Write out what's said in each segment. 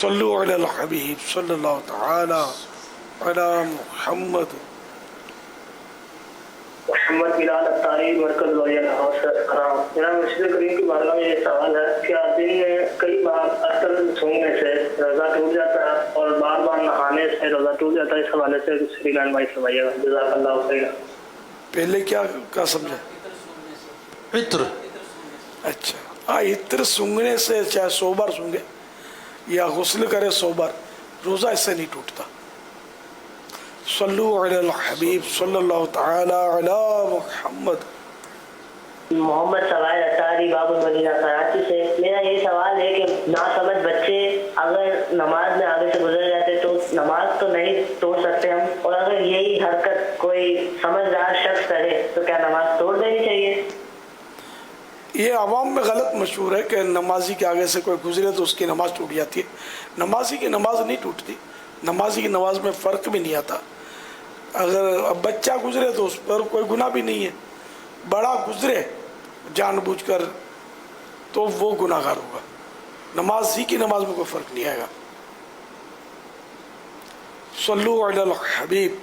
صلو علی الحبیب صلی اللہ تعالی علی محمد محمد بلال اطاری مرکز لویا لاہور سے کرام. جناب مسجد کریم کی بارگاہ میں یہ سوال ہے کہ دن میں کئی بار اثر سونگنے سے روزہ ٹوٹ جاتا ہے اور بار بار نہانے سے روزہ ٹوٹ جاتا ہے. اس حوالے سے سری لان بھائی فرمائیے گا. جزاک اللہ خیر. پہلے کیا سمجھا؟ عطر. اچھا ہاں، عطر سونگنے سے چاہے 100 بار سونگے یا غسل کرے 100 بار، روزہ اس سے نہیں ٹوٹتا. صلو علی الحبیب صلی اللہ تعالی علی محمد. محمد سوائے اطاری باب المدینہ کراچی سے. میرا یہ سوال ہے کہ ناسمجھ بچے اگر نماز میں آگے سے گزر جاتے تو نماز تو نہیں توڑ سکتے ہم، اور اگر یہی حرکت کوئی سمجھدار شخص کرے تو کیا نماز توڑ دینی چاہیے؟ یہ عوام میں غلط مشہور ہے کہ نمازی کے آگے سے کوئی گزرے تو اس کی نماز ٹوٹ جاتی ہے. نمازی کی نماز نہیں ٹوٹتی، نمازی کی نماز میں فرق بھی نہیں آتا. اگر اب بچہ گزرے تو اس پر کوئی گناہ بھی نہیں ہے، بڑا گزرے جان بوجھ کر تو وہ گناہ گار ہوگا. نمازی کی نماز میں کوئی فرق نہیں آئے گا. صلو علی الحبیب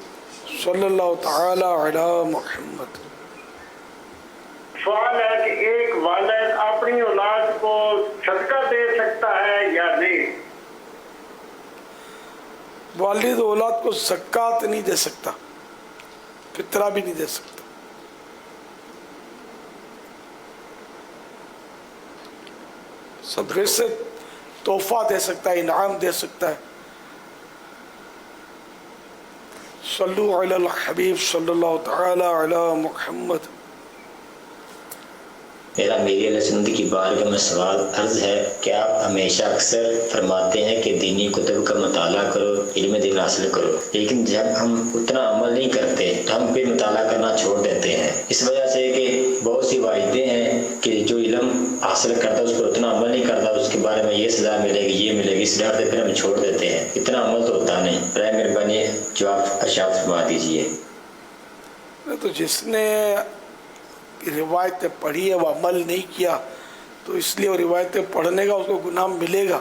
صلی اللہ تعالی علی محمد. سوال ہے کہ ایک والد اپنی اولاد کو صدقہ دے سکتا ہے یا نہیں؟ والد اولاد کو زکوٰۃ نہیں دے سکتا، فطرہ بھی نہیں دے سکتا. صدقے سے تحفہ دے سکتا ہے، انعام دے سکتا ہے. صلو علی الحبیب صلی اللہ تعالی علی محمد. میرا میری علیہ سنت کی بارگاہ میں سوال عرض ہے کہ آپ ہمیشہ اکثر فرماتے ہیں کہ دینی کتب کا مطالعہ کرو، علم دین حاصل کرو، لیکن جب ہم اتنا عمل نہیں کرتے تو ہم پھر مطالعہ کرنا چھوڑ دیتے ہیں. اس وجہ سے کہ بہت سی واحدیں ہیں کہ جو علم حاصل کرتا ہے اس پر اتنا عمل نہیں کرتا، اس کے بارے میں یہ سزا ملے گی، یہ ملے گی، اس ڈر سے پھر ہم چھوڑ دیتے ہیں. اتنا عمل تو ہوتا نہیں. برائے مہربانی جواب ارشاد فرما دیجیے. تو جس نے روایتیں پڑھی ہے وہ عمل نہیں کیا تو اس لیے وہ روایتیں پڑھنے کا اس کو گناہ ملے گا،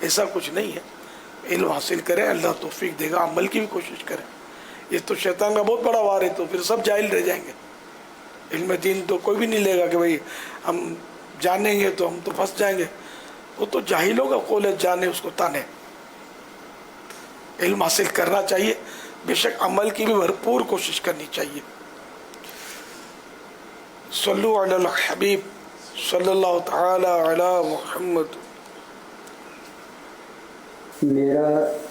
ایسا کچھ نہیں ہے. علم حاصل کریں، اللہ توفیق دے گا. عمل کی بھی کوشش کریں. یہ تو شیطان کا بہت بڑا وار ہے، تو پھر سب جاہل رہ جائیں گے. علم دین تو کوئی بھی نہیں لے گا کہ بھئی ہم جانیں گے تو ہم تو پھنس جائیں گے. وہ تو جاہلوں کا قول ہے، جانے اس کو تانے. علم حاصل کرنا چاہیے، بے شک عمل کی بھی بھرپور کوشش کرنی چاہیے. صلو علی الحبیب صلی اللہ تعالی علی محمد. میرا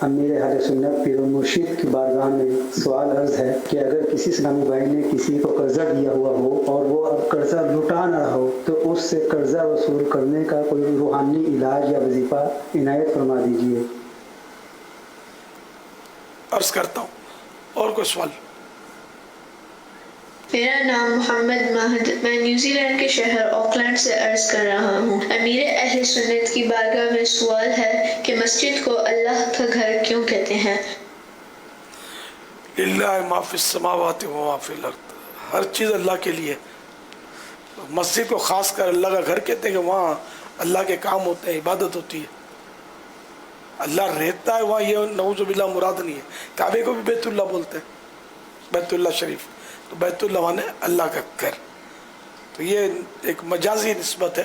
امیر اہل سنت پیر و مرشد کی بارگاہ میں سوال عرض ہے کہ اگر کسی اسلامی بھائی نے کسی کو قرضہ دیا ہوا ہو اور وہ اب قرضہ لوٹا نہ رہا ہو تو اس سے قرضہ وصول کرنے کا کوئی روحانی علاج یا وظیفہ عنایت فرما دیجیے. عرض کرتا ہوں. اور کوئی سوال؟ میرا نام محمد ماہد، میں نیوزی لینڈ کے شہر آکلینڈ سے عرض کر رہا ہوں. امیر اہل سنت کی بارگاہ میں سوال ہے کہ مسجد کو اللہ کا گھر کیوں کہتے ہیں؟ للہ ما فی السماوات و ما فی الارض. ہر چیز اللہ کے لیے. مسجد کو خاص کر اللہ کا گھر کہتے ہیں کہ وہاں اللہ کے کام ہوتے ہیں، عبادت ہوتی ہے، اللہ رہتا ہے وہاں. یہ نعوذ باللہ مراد نہیں ہے. کعبے کو بھی بیت اللہ بولتے ہیں، بیت اللہ شریف. تو بیت اللہ مانے اللہ کا گھر. تو یہ ایک مجازی نسبت ہے.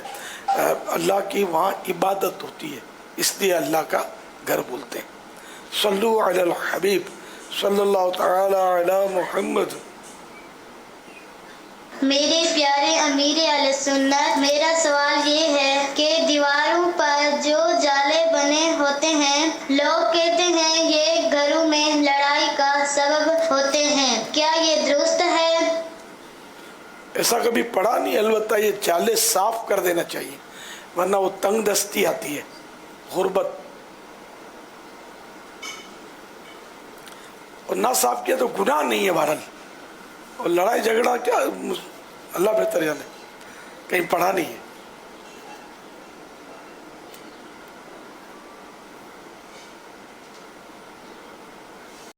اللہ کی وہاں عبادت ہوتی ہے، اس لیے اللہ کا گھر بولتے ہیں. صلو علی الحبیب صلی اللہ تعالی علی محمد. میرے پیارے امیر اہل سنت، میرا سوال یہ ہے کہ دیواروں پر جو جالے بنے ہوتے ہیں لوگ کہتے ہیں یہ گھروں میں لڑائی کا سبب ہوتے ہیں، کیا یہ درست ہے؟ ایسا کبھی پڑھا نہیں، البتہ یہ جالے صاف کر دینا چاہیے ورنہ وہ تنگ دستی آتی ہے، غربت. اور نہ صاف کیا تو گناہ نہیں ہے بہرحال. اور لڑائی جھگڑا کیا اللہ بہتر جانے، کہیں پڑھا نہیں ہے.